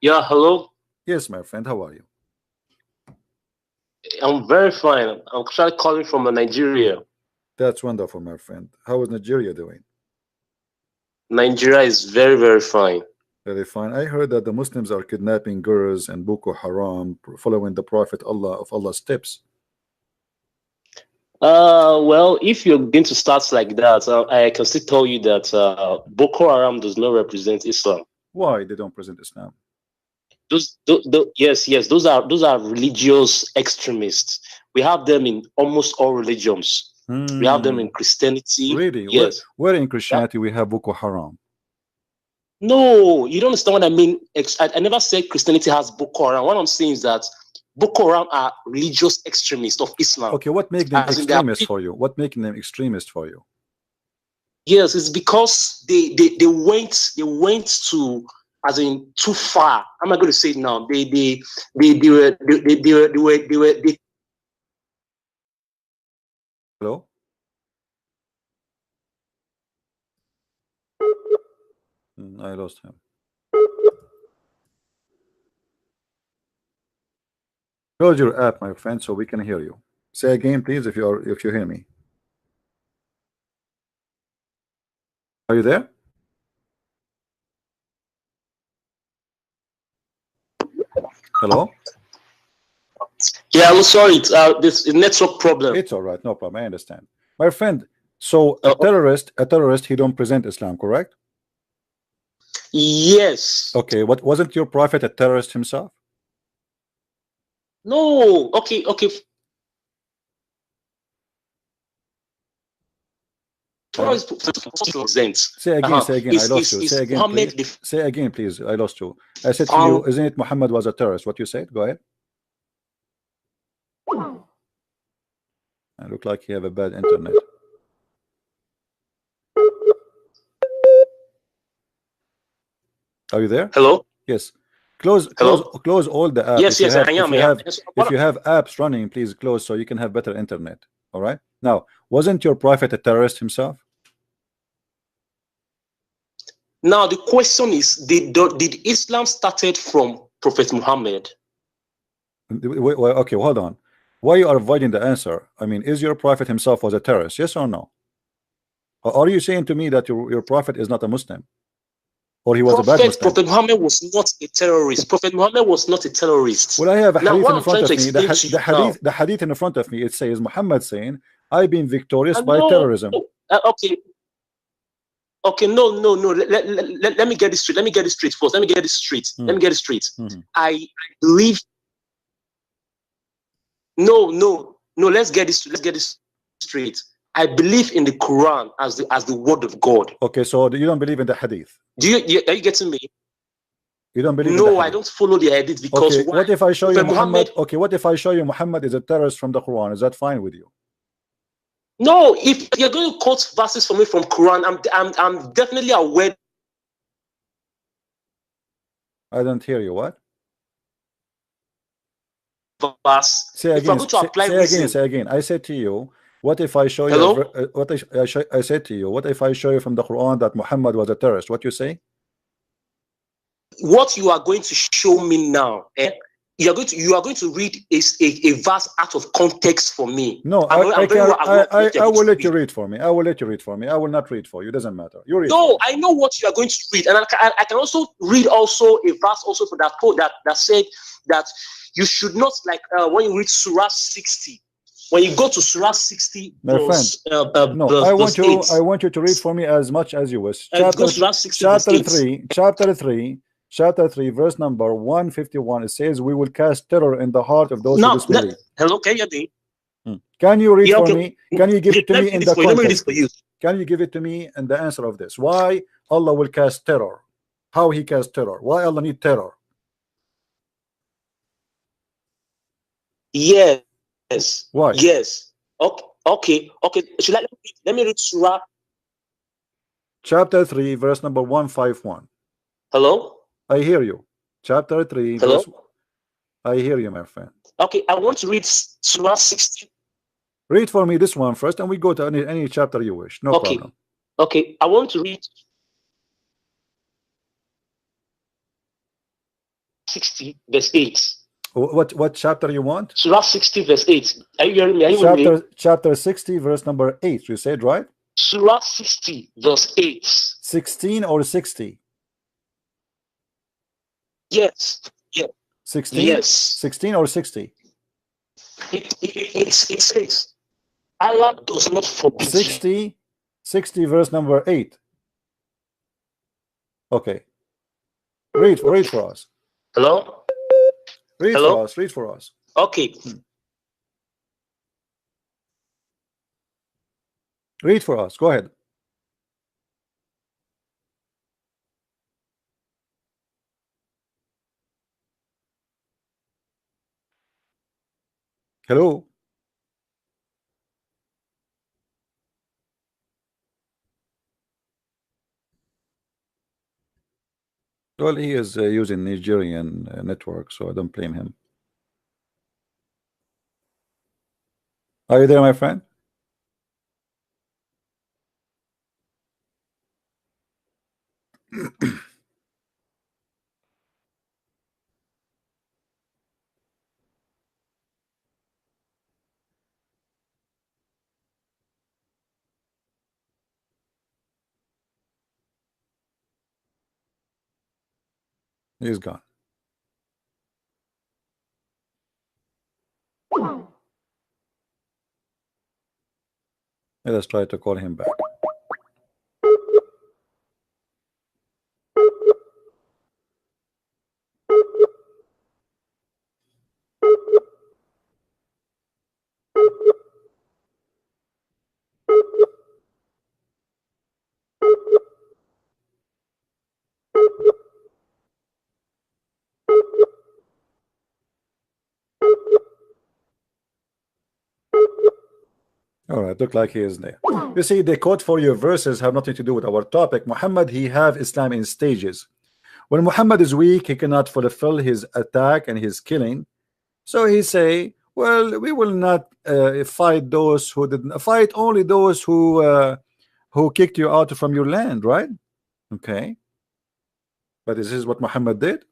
Yeah, hello. Yes, my friend. How are you? I'm very fine. I'm actually calling from Nigeria. That's wonderful, my friend. How is Nigeria doing? Nigeria is very, very fine. Very fine. I heard that the Muslims are kidnapping girls and Boko Haram, following the Prophet Allah of Allah's steps. Well, if you're going to start like that, I can still tell you that Boko Haram does not represent Islam. Why they don't present Islam? Yes, those are religious extremists. We have them in almost all religions. We have them in Hmm. Christianity. Really? Yes. Where in Yeah. Christianity we have Boko Haram? No, you don't understand what I mean. I never said Christianity has Boko Haram. What I'm saying is that Boko Haram are religious extremists of Islam. Okay, what make them As in, they are extremists for you? What making them extremists for you? yes, it's because they went to, as in, too far. How am I going to say it now? They were. Hello? I lost him. Close your app, my friend, so we can hear you. Say again, please, if you hear me. Are you there? Hello? Yeah, I'm sorry. This is network problem. It's all right, no problem. I understand, my friend. So a terrorist, he don't present Islam, correct? Yes. Okay, what wasn't your prophet a terrorist himself? No. Okay. Say again, say again. I lost you. Say again, please. Say again, please. I lost you. I said to you, isn't it Muhammad was a terrorist? What you said? Go ahead. I look like you have a bad internet. Are you there? Hello? Yes. Close all the apps. Yes, I am. If you have apps running, please close so you can have better internet. All right. Now, wasn't your prophet a terrorist himself? Now the question is, did Islam started from Prophet Muhammad? Okay, hold on. Why you are avoiding the answer? I mean, is your prophet himself was a terrorist? Yes or no? Or are you saying to me that your prophet is not a Muslim? Or he was a bad Muslim? Prophet Muhammad was not a terrorist. Prophet Muhammad was not a terrorist. Well, I have a hadith in front of me. The hadith in front of me, it says Muhammad saying, I've been victorious by terrorism. Okay, no. Let me get this straight. Let me get it straight first. Let me get it straight. I believe. No. Let's get this straight. I believe in the Quran as the word of God. Okay, so you don't believe in the hadith? Are you getting me? You don't believe? No, I don't follow the hadith because. Okay, what if I show you Muhammad? Okay, what if I show you Muhammad is a terrorist from the Quran? Is that fine with you? No, if you're going to quote verses for me from Quran, I'm definitely aware. I don't hear you. What? Verse. Say again. Say again. I said to you, what if I show you? I said to you, what if I show you from the Quran that Muhammad was a terrorist? What you say? What you are going to show me now, you are going to read a verse out of context for me. No, I will let you read for me. I will let you read for me. I will not read for you. It doesn't matter. You read. No, I know what you are going to read, and I can also read a verse also for that quote that said that you should not, like when you read Surah 60. When you go to Surah 60, my friend, no, I want you to read for me as much as you wish. Chapter 3, verse number 151. It says, "We will cast terror in the heart of those who disbelieve." Hello, can you hear me? Can you read for me? Can you give it to me in the context? Can you give it to me in the answer of this? Why Allah will cast terror? How He cast terror? Why Allah need terror? Yes. Why? Yes. Okay. Let me read Surah. Chapter 3, verse number 151. Hello? I hear you. Chapter 3, hello? verse... I hear you, my friend. Okay, I want to read Surah 60. Read for me this one first, and we go to any chapter you wish. No problem. Okay, I want to read. 60 verse 8. What chapter you want? Surah 60 verse 8. Are you hearing me? Are you with me? Chapter 60 verse number 8. You said, right? Surah 60 verse 8. 16 or 60? Yes. Yeah. 16? Yes. 16 or 60? It says Allah does not forbid 60 verse number 8. Okay. Read for us. Hello? Read for us. Okay. Read for us. Go ahead. Hello. Well, he is using Nigerian network, so I don't blame him. Are you there, my friend? He's gone. Let us try to call him back. All right, look like he is there. You see, the quote for your verses have nothing to do with our topic. Muhammad, he have Islam in stages. When Muhammad is weak, he cannot fulfill his attack and his killing. So he say, well, we will not fight those who didn't fight, only those who kicked you out from your land, right? Okay. But this is what Muhammad did.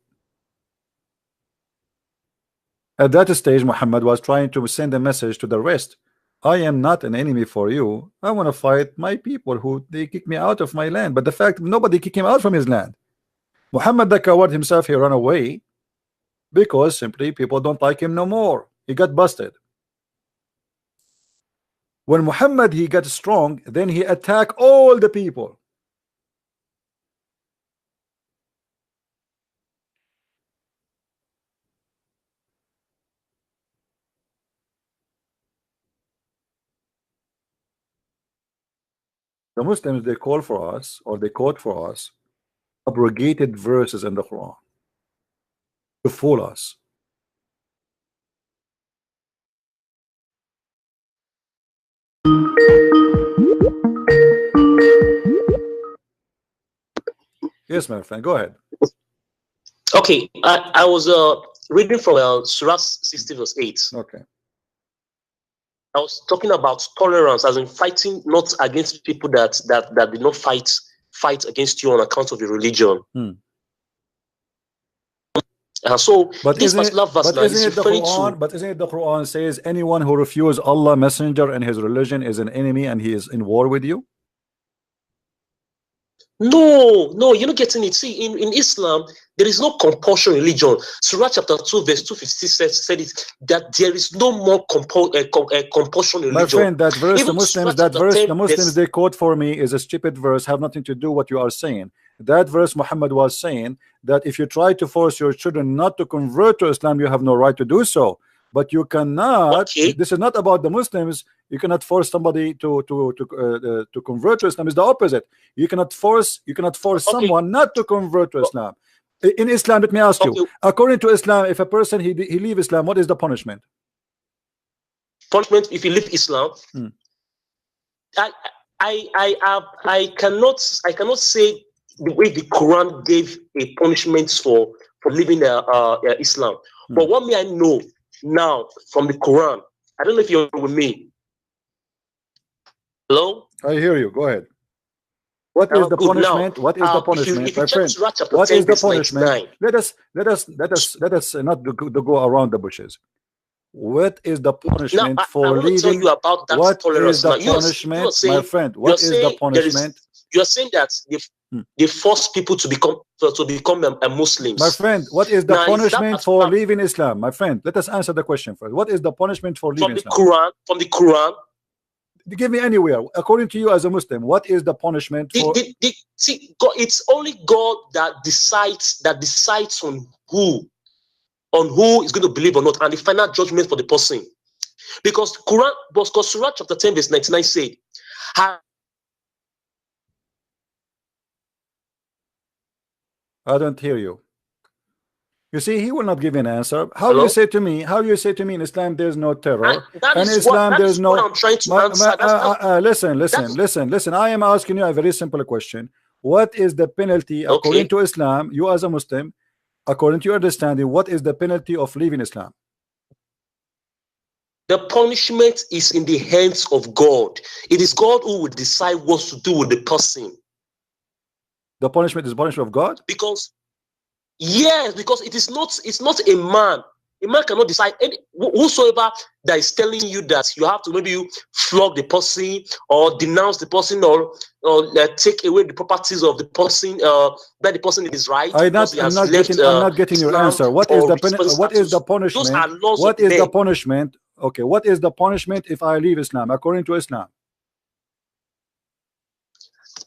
At that stage, Muhammad was trying to send a message to the rest. I am not an enemy for you. I want to fight my people who they kick me out of my land. But the fact nobody kicked him out from his land. Muhammad the coward himself, he ran away because simply people don't like him no more. He got busted. When Muhammad he got strong, then he attacked all the people. The Muslims, they call for us, or they quote for us, abrogated verses in the Quran to fool us. Yes, my friend, go ahead. Okay, I was reading from Surah 60 verse 8. Okay. I was talking about tolerance, as in fighting not against people that did not fight against you on account of your religion. So but this particular verse now is referring to. But isn't it the Quran says anyone who refuses Allah messenger and his religion is an enemy and he is in war with you? No, you're not getting it. See, in Islam, there is no compulsion religion. Surah chapter 2, verse 256 said it that there is no more compulsion religion. My friend, that verse, Even the Muslims they quote for me is a stupid verse, have nothing to do what you are saying. That verse Muhammad was saying that if you try to force your children not to convert to Islam, you have no right to do so. But you cannot. Okay. This is not about the Muslims. You cannot force somebody to convert to Islam. It's the opposite. You cannot force someone not to convert to Islam. In Islam, let me ask you. According to Islam, if a person he leave Islam, what is the punishment? Punishment if you leave Islam. I cannot say the way the Quran gave a punishment for leaving Islam. But what may I know now from the Quran? I don't know if you're with me. Hello? I hear you. Go ahead. What is the Good. punishment? Now, What is the if you punishment, my check friend? Surah chapter What 10, is the verse punishment? 99. Let us not go around the bushes. What is the Now, punishment I for want to tell leaving? you about that What is tolerance. the Now, you're punishment, my saying, friend? you're What is the saying there is, punishment? you're saying that they force people to become a Muslims. My friend, what is the Now, is that punishment for leaving Islam? My friend, let us answer the question first. What is the punishment for leaving Islam? From the Quran? Give me anywhere. According to you as a Muslim, what is the punishment for? See, God, it's only God that decides on who is going to believe or not, and the final judgment for the person. Because Quran, because Surah chapter 10, verse 99 said, I don't hear you. You see, he will not give an answer. How Hello? you say to me? How you say to me in Islam there's no terror? That in is Islam what, there's no. What I'm trying to answer. Listen. I am asking you a very simple question. What is the penalty according to Islam? You as a Muslim, according to your understanding, what is the penalty of leaving Islam? The punishment is in the hands of God. It is God who will decide what to do with the person. The punishment is punishment of God? Because yes, because it's not a man. A man cannot decide. Whosoever that is telling you that you have to maybe you flog the person or denounce the person or take away the properties of the person that the person is right. I'm not getting your answer. What is the punishment? What is the punishment? Okay, what is the punishment if I leave Islam according to Islam?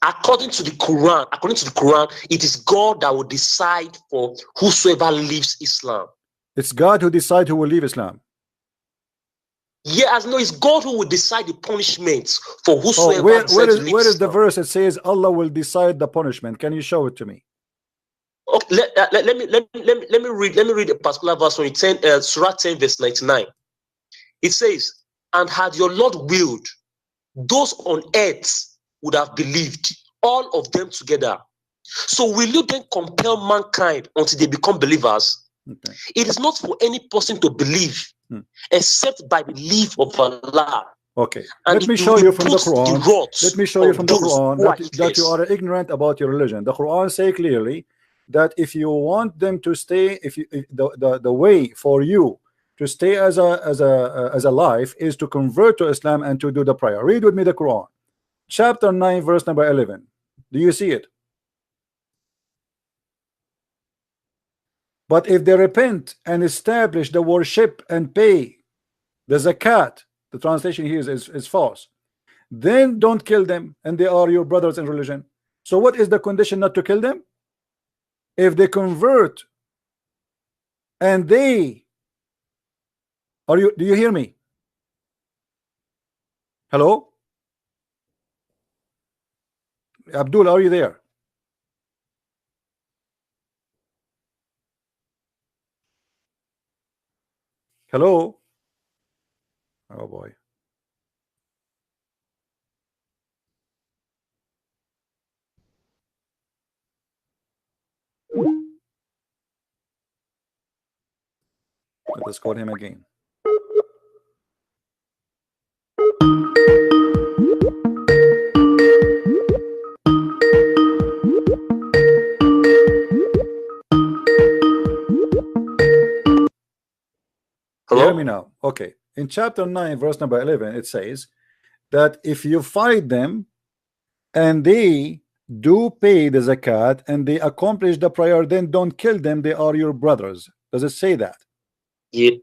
According to the Quran, it is God that will decide for whosoever leaves Islam. It's God who decides who will leave Islam. Yeah, as no, it's God who will decide the punishments for whosoever. Where is the verse that says Allah will decide the punishment? Can you show it to me? Okay, let me read a particular verse from Surah 10, verse 99. It says, "And had your Lord willed, those on earth would have believed, all of them together. So will you then compel mankind until they become believers? Okay. It is not for any person to believe except by the leave of Allah." Okay, let me show you from the Quran. Let me show you from the Quran that you are ignorant about your religion. The Quran says clearly that if you want them to stay, the way for you to stay as a life is to convert to Islam and to do the prayer. Read with me the Quran, chapter 9, verse number 11. Do you see it? But if they repent and establish the worship and pay the zakat, the translation here is false, then don't kill them, and they are your brothers in religion. So what is the condition not to kill them? If they convert and they do you hear me? Hello? Abdul, are you there? Hello? Oh boy. Let us call him again. Hello? Hear me now. Okay. In chapter 9, verse number 11, it says that if you fight them and they do pay the zakat and they accomplish the prayer, then don't kill them. They are your brothers. Does it say that? Yeah.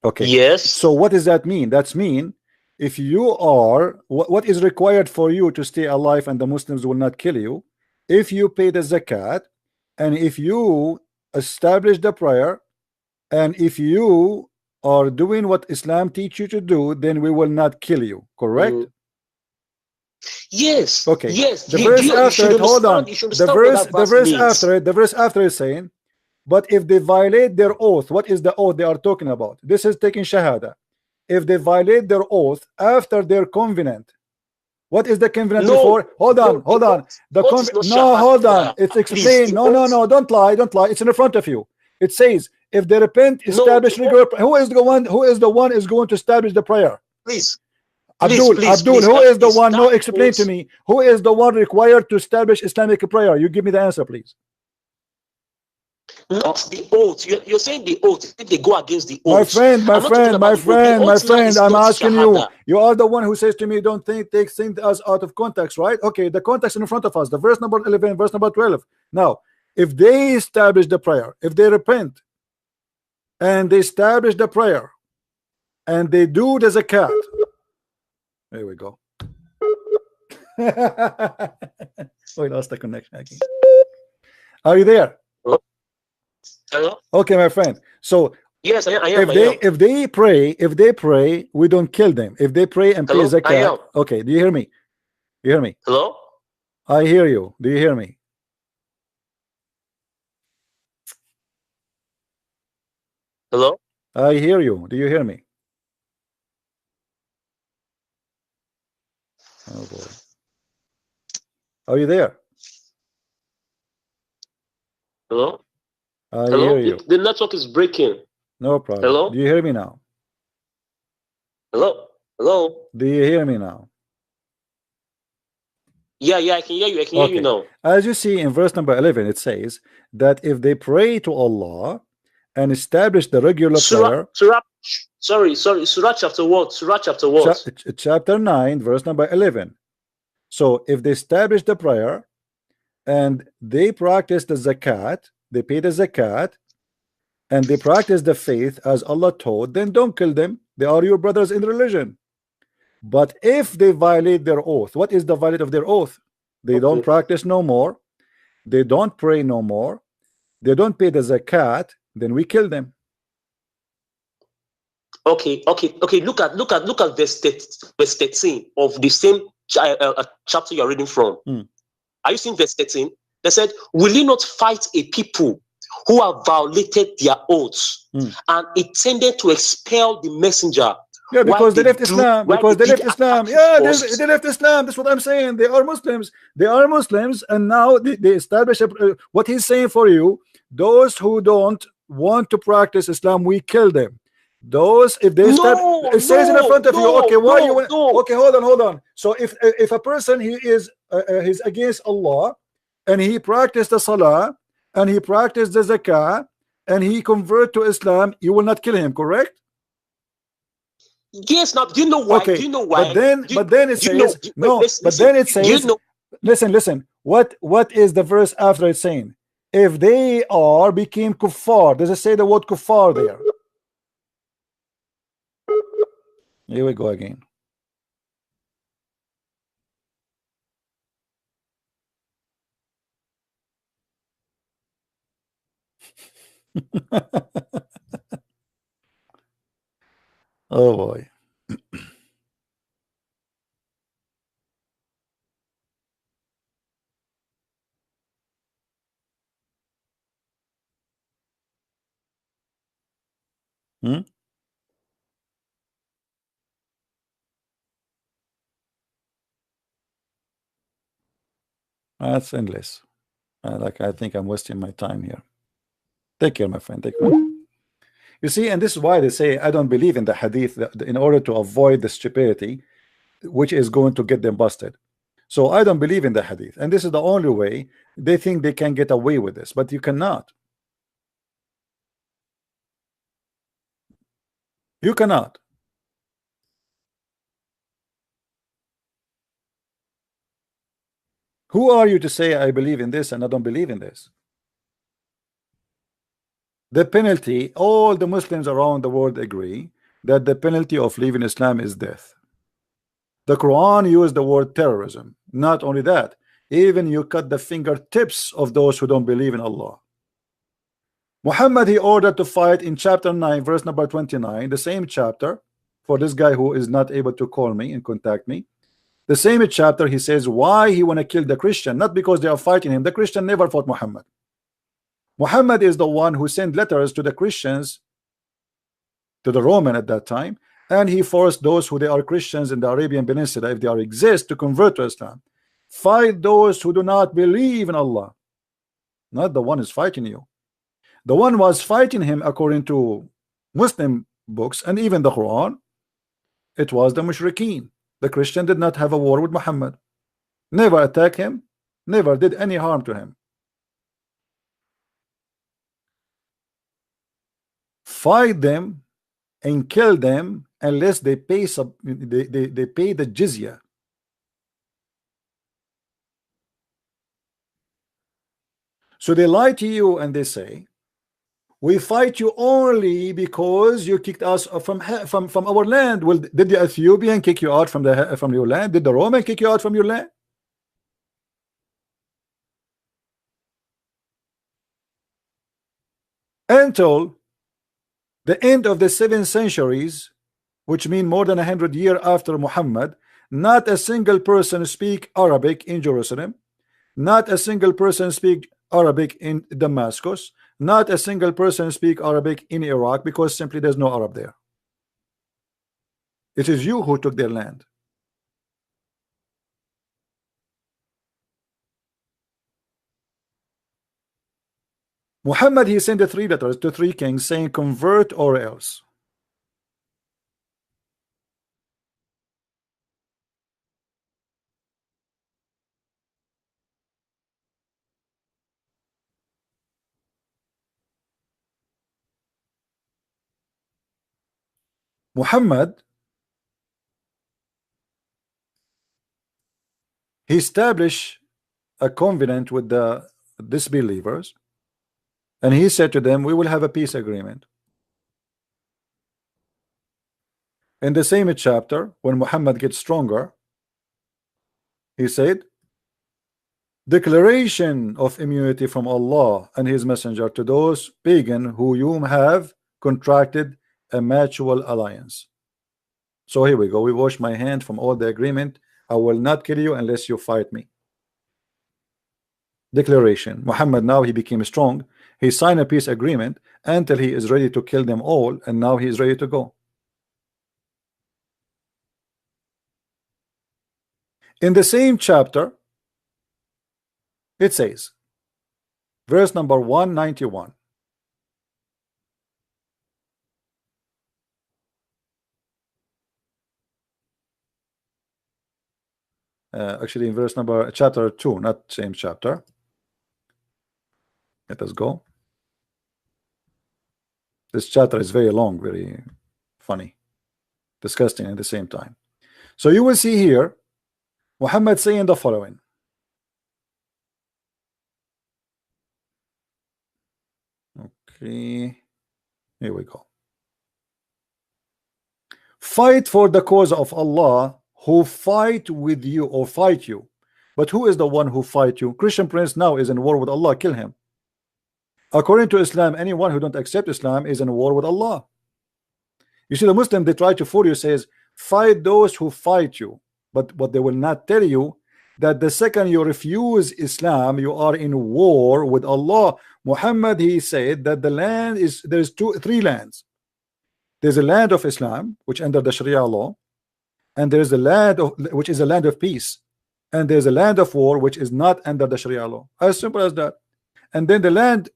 Okay. Yes. So what does that mean? That's mean if you are what is required for you to stay alive and the Muslims will not kill you, if you pay the zakat and if you establish the prayer and if you are doing what Islam teach you to do, then we will not kill you. Correct? Yes. Okay. Yes. The verse after it, hold on. The verse after is saying, but if they violate their oath, what is the oath they are talking about? This is taking shahada. If they violate their oath after their covenant, what is the covenant before? Hold on. Hold on. It's explained. No, don't lie. It's in front of you. It says, if they repent, establish who is the one is going to establish the prayer? Please. Abdul, please, Abdul, please, who is the please, one? No, that explain to oath. me. Who is the one required to establish Islamic prayer? You give me the answer, please. Not the oath. You're saying the oath. If they go against the My oath, friend, my I'm not talking friend, about my the oath. The friend, my oath now friend, is I'm not asking you. shahada. You are the one who says to me, don't take things us out of context, right? Okay, the context in front of us, the verse number 11, verse number 12. Now, if they establish the prayer, if they repent and they establish the prayer and they do the zakat, there we go. We lost the connection again. Are you there? Hello? Okay, my friend. So Yes, I am. if they pray, we don't kill them. If they pray and pay Hello? I zakat, am. okay. Do you hear me? You hear me? Hello? I hear you. Do you hear me? Hello? I hear you. Do you hear me? Oh boy. Are you there? Hello? I hear Hello? you. The network is breaking. No problem. Hello? Do you hear me now? Hello? Hello? Do you hear me now? Yeah, I can hear you. I can hear you now. As you see in verse number 11, it says that if they pray to Allah and establish the regular prayer, Surah chapter what? Surah chapter what? chapter 9, verse number 11. So if they establish the prayer and they practice the zakat, they pay the zakat, and they practice the faith as Allah taught, then don't kill them. They are your brothers in religion. But if they violate their oath, what is the violate of their oath? They don't practice no more, they don't pray no more, they don't pay the zakat, then we kill them. Okay. Look at verse 13 of the same chapter you're reading from. Are you seeing verse 13? They said, will you not fight a people who have violated their oaths and intended to expel the messenger? Yeah, because they left Islam. Because they left Islam. Yeah, they left Islam. That's what I'm saying. They are Muslims. They are Muslims, and now they establish what he's saying for you. Those who don't want to practice Islam, we kill them. Those, if they it says in front of you. Okay, why you? Okay, hold on. So if a person he's against Allah, and he practiced the salah, and he practiced the zakah, and he convert to Islam, you will not kill him, correct? Yes. Now, do you know why? Okay, do you know why? But then it says listen. What is the verse after it saying? If they became kuffar, does it say the word kuffar there? Here we go again. Oh boy. That's endless. I think I'm wasting my time here. Take care, my friend. Take care. You see, and this is why they say I don't believe in the hadith in order to avoid the stupidity which is going to get them busted. So I don't believe in the hadith, and this is the only way they think they can get away with this, but you cannot. You cannot. Who are you to say I believe in this and I don't believe in this? The penalty, all the Muslims around the world agree that the penalty of leaving Islam is death. The Quran used the word terrorism. Not only that, even you cut the fingertips of those who don't believe in Allah. Muhammad, he ordered to fight in chapter 9, verse number 29, the same chapter, for this guy who is not able to call me and contact me. The same chapter, he says why he want to kill the Christian, not because they are fighting him. The Christian never fought Muhammad. Muhammad is the one who sent letters to the Christians, to the Roman at that time, and he forced those who they are Christians in the Arabian Peninsula, if they are exist, to convert to Islam. Fight those who do not believe in Allah, not the one who's fighting you. The one was fighting him according to Muslim books and even the Quran, it was the mushrikeen. The Christian did not have a war with Muhammad, never attacked him, never did any harm to him. Fight them and kill them unless they pay they pay the jizya. So they lie to you and they say, we fight you only because you kicked us from our land. Well, did the Ethiopian kick you out from your land? Did the Roman kick you out from your land? Until the end of the 7 centuries, which mean more than 100 years after Muhammad, not a single person speak Arabic in Jerusalem, not a single person speak Arabic in Damascus, not a single person speak Arabic in Iraq, because simply there's no Arab there. It is you who took their land. Muhammad, he sent 3 letters to 3 kings saying convert or else. Muhammad, he established a covenant with the disbelievers, and he said to them, we will have a peace agreement. In the same chapter, when Muhammad gets stronger, he said, declaration of immunity from Allah and his messenger to those pagan who you have contracted a mutual alliance. So here we go. We wash my hand from all the agreement. I will not kill you unless you fight me. Declaration. Muhammad, now he became strong. He signed a peace agreement until he is ready to kill them all, and now he is ready to go. In the same chapter, it says, verse number 191. Actually, in verse number chapter 2, not same chapter. Let us go. This chapter is very long, very funny, disgusting at the same time. So you will see here Muhammad saying the following. Okay, here we go. Fight for the cause of Allah who fight with you or fight you. But who is the one who fight you? Christian Prince now is in war with Allah. Kill him. According to Islam, anyone who don't accept Islam is in war with Allah. You see, the Muslim, they try to fool you, says fight those who fight you, but what they will not tell you, that the second you refuse Islam, you are in war with Allah. Muhammad, he said that the land is, there's 3 lands. There's a land of Islam, which under the Sharia law, and there's a land of, which is a land of peace, and there's a land of war, which is not under the Sharia law. As simple as that. And then the land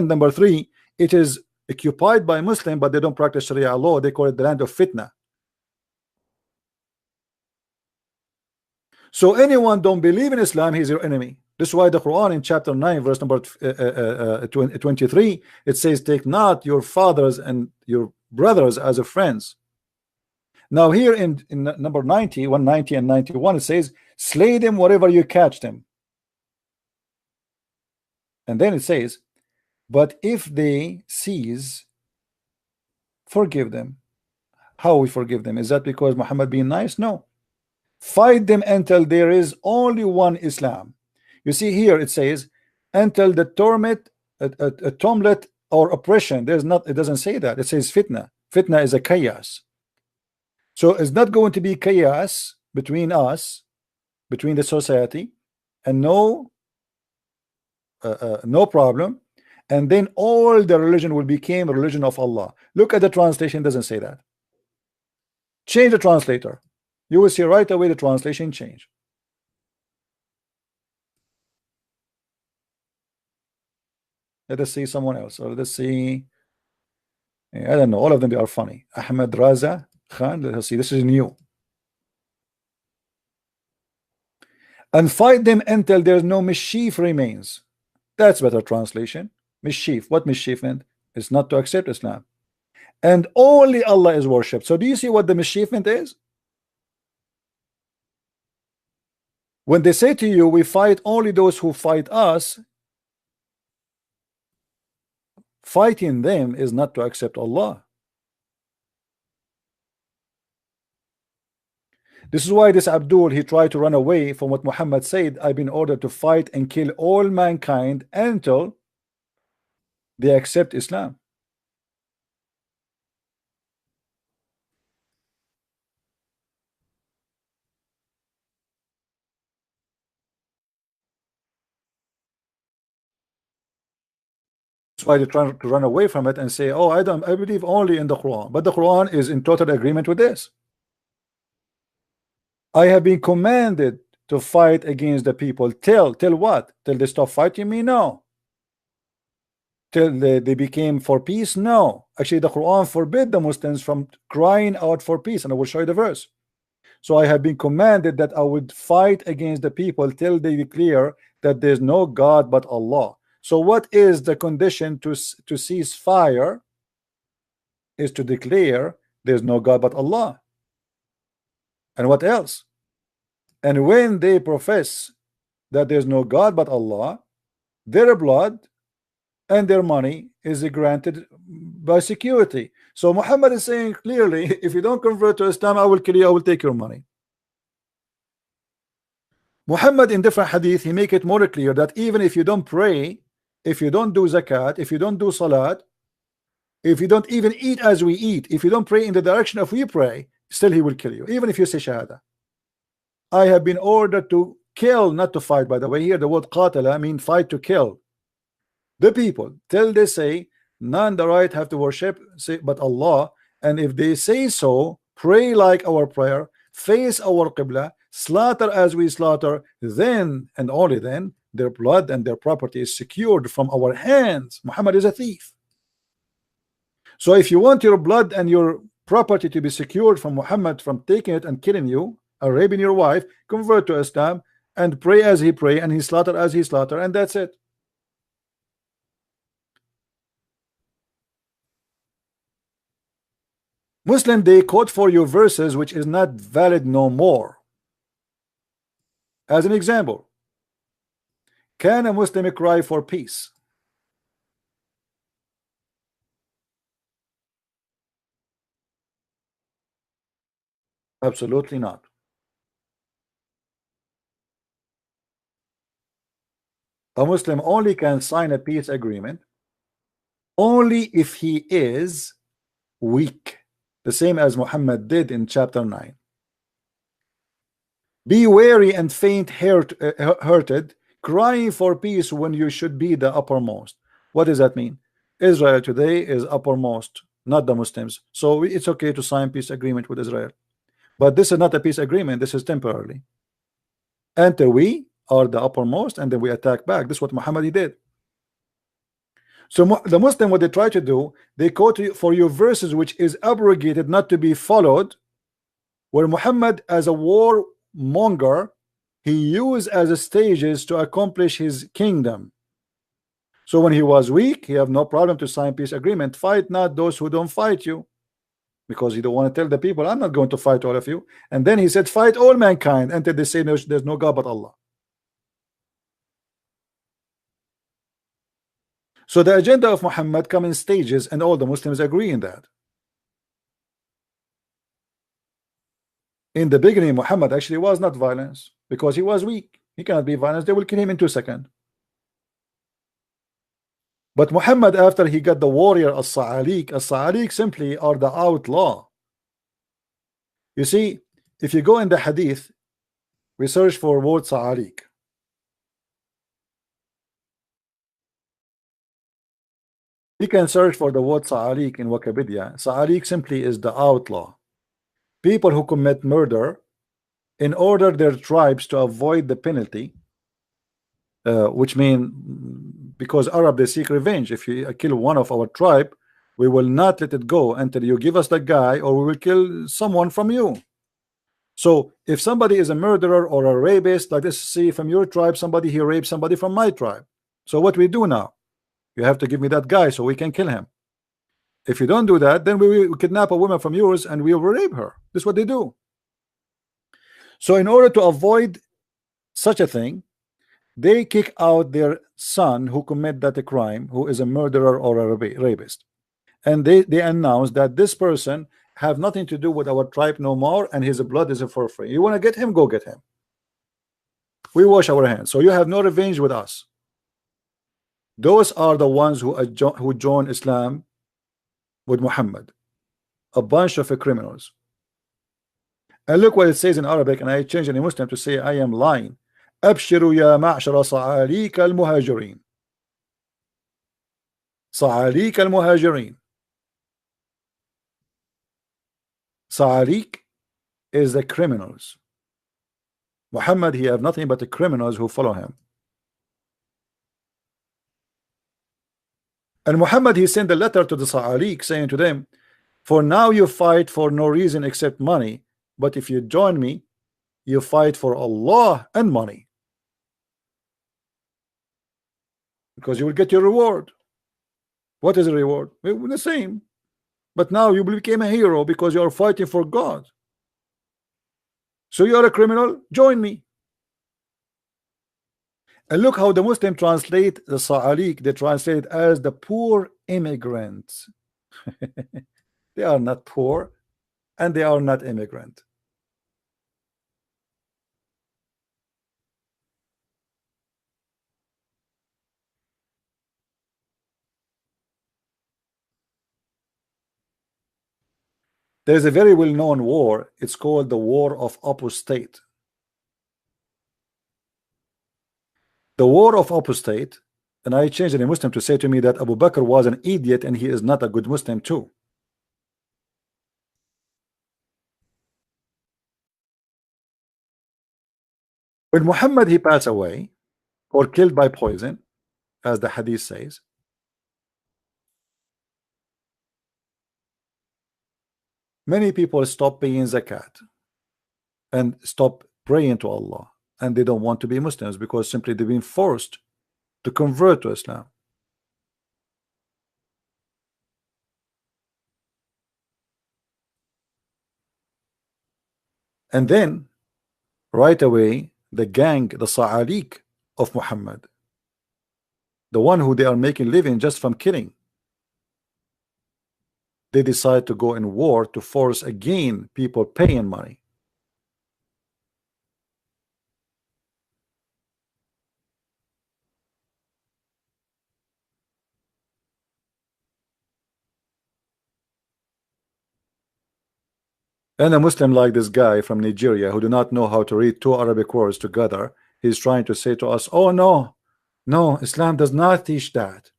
number 3, it is occupied by Muslim, but they don't practice Sharia law. They call it the land of fitna. So anyone don't believe in Islam, he's your enemy. This is why the Quran in chapter 9 verse number 23, it says, take not your fathers and your brothers as a friends. Now here in number 90, 190 and 91, it says, slay them wherever you catch them. And then it says, but if they cease, forgive them. How we forgive them? Is that because Muhammad being nice? No. Fight them until there is only one Islam. You see here it says until the torment, tumult or oppression. There's not, it doesn't say that. It says fitna. Fitna is a chaos. So it's not going to be chaos between us, between the society, and no problem. And then all the religion will become a religion of Allah. Look at the translation, it doesn't say that. Change the translator. You will see right away the translation change. Let us see someone else, or let us see. I don't know. All of them, they are funny. Ahmed Raza Khan. Let us see. This is new. and fight them until there's no mischief remains. That's better translation. Mischief. What mischief meant? It's not to accept Islam. And only Allah is worshipped. So do you see what the mischievement is? When they say to you, we fight only those who fight us, fighting them is not to accept Allah. This is why this Abdul, he tried to run away from what Muhammad said. I've been ordered to fight and kill all mankind until they accept Islam. That's why they're trying to run away from it and say, oh, I believe only in the Quran. But the Quran is in total agreement with this. I have been commanded to fight against the people till what? Till they stop fighting me? No. Till they became for peace? No. Actually, the Quran forbid the Muslims from crying out for peace, and I will show you the verse. So I have been commanded that I would fight against the people till they declare that there's no God but Allah. So what is the condition to cease fire? Is to declare there's no God but Allah. And what else? And when they profess that there's no God but Allah, their blood and their money is granted by security. So Muhammad is saying clearly, if you don't convert to Islam, I will kill you, I will take your money. Muhammad in different hadith, he make it more clear that even if you don't pray, if you don't do zakat, if you don't do salat, if you don't even eat as we eat, if you don't pray in the direction of we pray, still he will kill you, even if you say shahada. I have been ordered to kill, not to fight. By the way, here the word qatala mean fight, to kill the people till they say none the right have to worship but Allah, and if they say so, pray like our prayer, face our qibla, slaughter as we slaughter, then and only then their blood and their property is secured from our hands. Muhammad is a thief. So if you want your blood and your property to be secured from Muhammad from taking it and killing you or raping your wife, convert to Islam and pray as he pray and he slaughter as he slaughter, and that's it. Muslim, they quote for you verses which is not valid no more. As an example, can a Muslim cry for peace? Absolutely not. A Muslim only can sign a peace agreement only if he is weak, the same as Muhammad did in chapter 9. Be weary and faint-hearted, crying for peace when you should be the uppermost. What does that mean? Israel today is uppermost, not the Muslims. So it's okay to sign peace agreement with Israel. But this is not a peace agreement. This is temporarily. Until we are the uppermost and then we attack back. This is what Muhammad did. So the Muslim, what they try to do, they quote for you verses which is abrogated, not to be followed, where Muhammad as a warmonger, he used as a stages to accomplish his kingdom. So when he was weak, he have no problem to sign peace agreement. Fight not those who don't fight you, because he don't want to tell the people, I'm not going to fight all of you. And then he said, fight all mankind until they say there's no God but Allah. So the agenda of Muhammad come in stages, and all the Muslims agree in that. In the beginning, Muhammad actually was not violence because he was weak. He cannot be violence. They will kill him in 2 seconds. But Muhammad, after he got the warrior as-Sa'alik simply are the outlaw. You see, if you go in the hadith, we search for word Sa'alik. You can search for the word Sa'alik in Wikipedia. Sa'alik simply is the outlaw. People who commit murder in order their tribes to avoid the penalty, which mean because Arab they seek revenge. If you kill one of our tribe, we will not let it go until you give us the guy, or we will kill someone from you. So if somebody is a murderer or a rapist, like let's see from your tribe, somebody he raped somebody from my tribe. So what we do now? You have to give me that guy so we can kill him. If you don't do that, then we will kidnap a woman from yours and we will rape her. This is what they do. So in order to avoid such a thing, they kick out their son who commit that crime, who is a murderer or a rapist, and they announce that this person have nothing to do with our tribe no more, and his blood is for free. You want to get him, go get him. We wash our hands, so you have no revenge with us. Those are the ones who join Islam with Muhammad, a bunch of criminals. And look what it says in Arabic, and I change in Muslim to say I am lying. أبشروا يا معشر صعاليك المهاجرين. صعاليك المهاجرين. Sa'alik is the criminals. Muhammad, he have nothing but the criminals who follow him. And Muhammad, he sent a letter to the Sa'alik saying to them, for now you fight for no reason except money, but if you join me, you fight for Allah and money, because you will get your reward. What is the reward? Well, the same, but now you became a hero because you are fighting for God. So you are a criminal, join me. And look how the Muslim translate the Sa'alik. They translate it as the poor immigrants. They are not poor and they are not immigrant. There's a very well-known war. It's called the War of Apostate. The War of Apostate, and I changed a Muslim to say to me that Abu Bakr was an idiot and he is not a good Muslim too. When Muhammad he passed away or killed by poison, as the hadith says, many people stop paying zakat and stop praying to Allah, and they don't want to be Muslims because simply they've been forced to convert to Islam. And then right away the gang, the Sa'alik of Muhammad, the one who they are making living just from killing, they decide to go in war to force again people paying money. And a Muslim like this guy from Nigeria who do not know how to read two Arabic words together, he's trying to say to us, oh no, no, Islam does not teach that.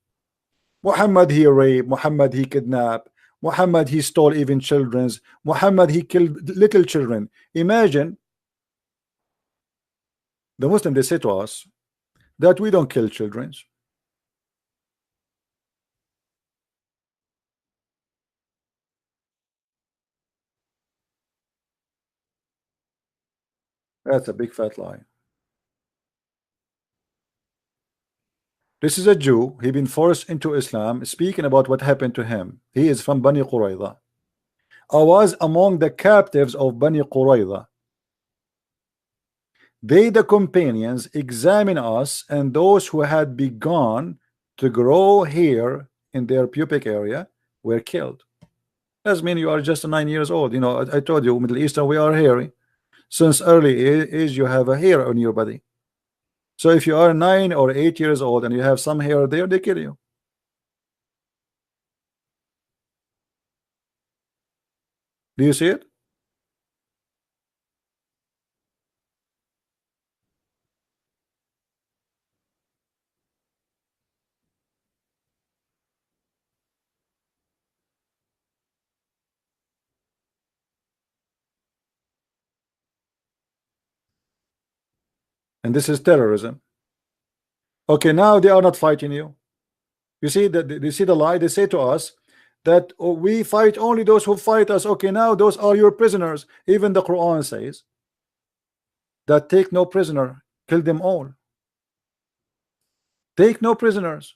Muhammad he raped, Muhammad he kidnapped, Muhammad he stole even children's, Muhammad he killed little children. Imagine the Muslim, they say to us that we don't kill children. That's a big fat lie. This is a Jew. He been forced into Islam, speaking about what happened to him. He is from Bani Qurayza. I was among the captives of Bani Qurayza. They, the companions, examine us, and those who had begun to grow hair in their pubic area were killed. That means you are just 9 years old. You know, I told you, Middle Eastern, we are hairy. Since early age, you have a hair on your body. So if you are 9 or 8 years old and you have some hair there, they kill you. Do you see it? And this is terrorism. Okay, now they are not fighting you. You see that? You see the lie? They say to us that we fight only those who fight us. Okay, now those are your prisoners. Even the Quran says that take no prisoner, kill them all. Take no prisoners.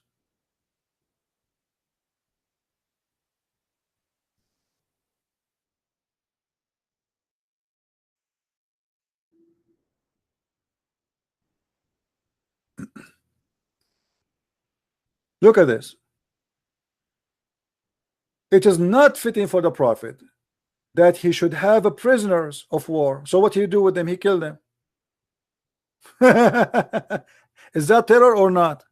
Look at this. It is not fitting for the Prophet that he should have a prisoners of war. So what he do with them? He killed them. Is that terror or not?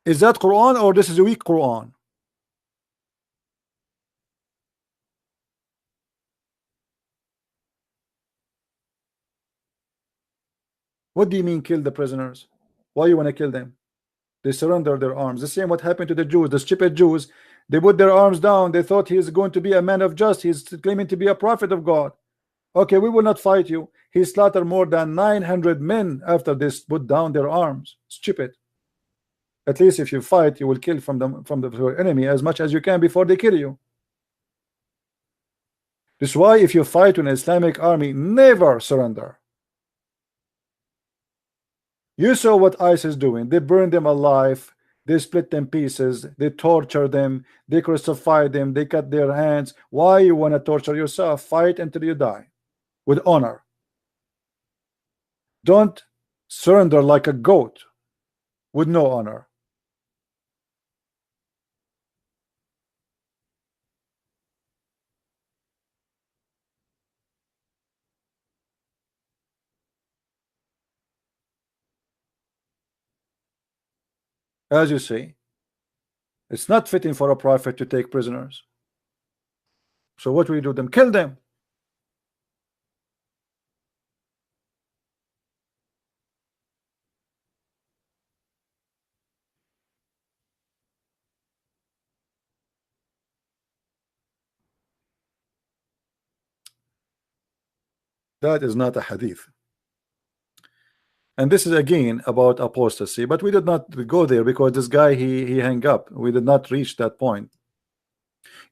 Is that Quran or this is a weak Quran? What do you mean kill the prisoners? Why you want to kill them? They surrender their arms. The same what happened to the Jews, the stupid Jews. They put their arms down. They thought he is going to be a man of justice. He's claiming to be a prophet of God. Okay, we will not fight you. He slaughtered more than 900 men after they put down their arms. Stupid. At least if you fight, you will kill from the enemy as much as you can before they kill you. This is why if you fight an Islamic army, never surrender. You saw what ISIS is doing. They burn them alive. They split them pieces. They torture them. They crucify them. They cut their hands. Why you want to torture yourself? Fight until you die with honor. Don't surrender like a goat with no honor. As you see, it's not fitting for a prophet to take prisoners. So what we do them? Kill them. That is not a hadith. And this is again about apostasy, but we did not go there because this guy he hung up. We did not reach that point.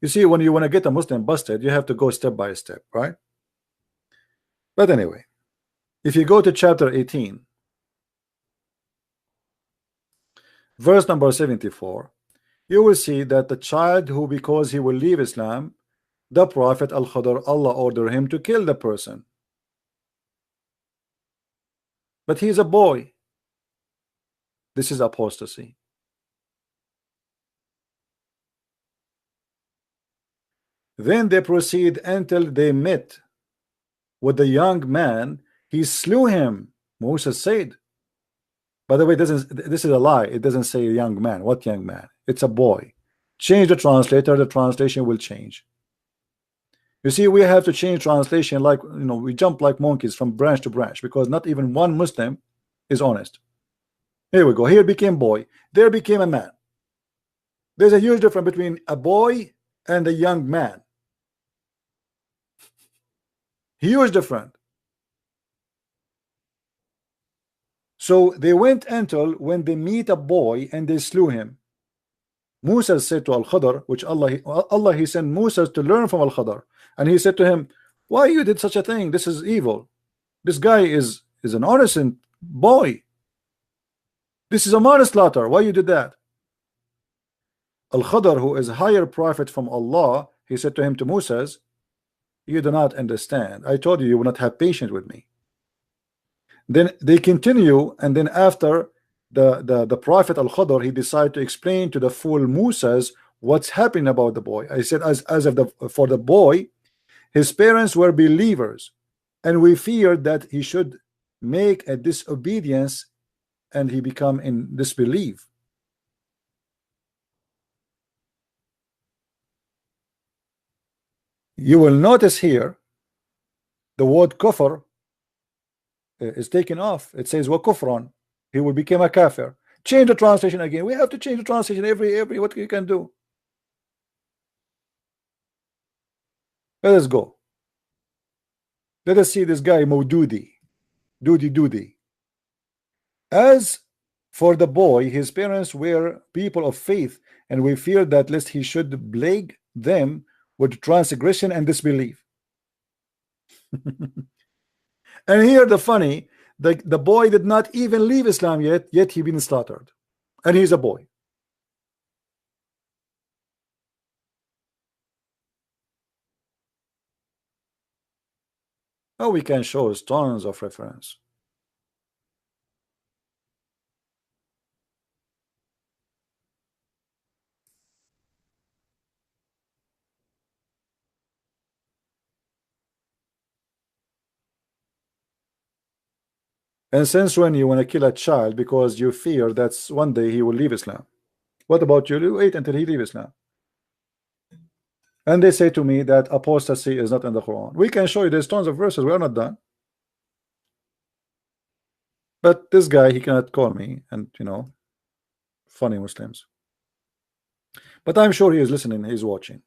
You see, when you want to get a Muslim busted, you have to go step by step, right? But anyway, if you go to chapter 18, verse number 74, you will see that the child who, because he will leave Islam, the Prophet Al-Khadr, Allah ordered him to kill the person. But he is a boy. This is apostasy. Then they proceed until they met with the young man. He slew him. Moses said. By the way, this is a lie. It doesn't say young man. What young man? It's a boy. Change the translator. The translation will change. You see, we have to change translation like, we jump like monkeys from branch to branch because not even one Muslim is honest. Here we go. Here became boy. There became a man. There's a huge difference between a boy and a young man. Huge difference. So they went until when they meet a boy and they slew him. Musa said to Al-Khadr, which Allah he sent Musa to learn from Al-Khadr, and he said to him, why you did such a thing? This is evil. This guy is an innocent boy. This is a manslaughter. Why you did that? Al-Khadr, who is a higher prophet from Allah, he said to him, to Moses, you do not understand. I told you you will not have patience with me. Then they continue, and then after the prophet Al-Khadr, he decided to explain to the fool Moses what's happening about the boy. I said, for the boy, his parents were believers, and we feared that he should make a disobedience and he become in disbelief. You will notice here the word kufr is taken off. It says wa kufran. He will become a kafir. Change the translation again. We have to change the translation every what you can do. Let us go. Let us see this guy Maududi. Doody. As For the boy, his parents were people of faith, and we feared that lest he should plague them with transgression and disbelief. And here the funny, the boy did not even leave Islam yet he been slaughtered, and he's a boy. Oh, we can show us tons of reference. And since when you want to kill a child because you fear that one day he will leave Islam? What about you? You wait until he leaves Islam. And they say to me that apostasy is not in the Quran. We can show you there's tons of verses. We are not done. But this guy, he cannot call me, and you know, funny Muslims. But I'm sure he is listening, he's watching.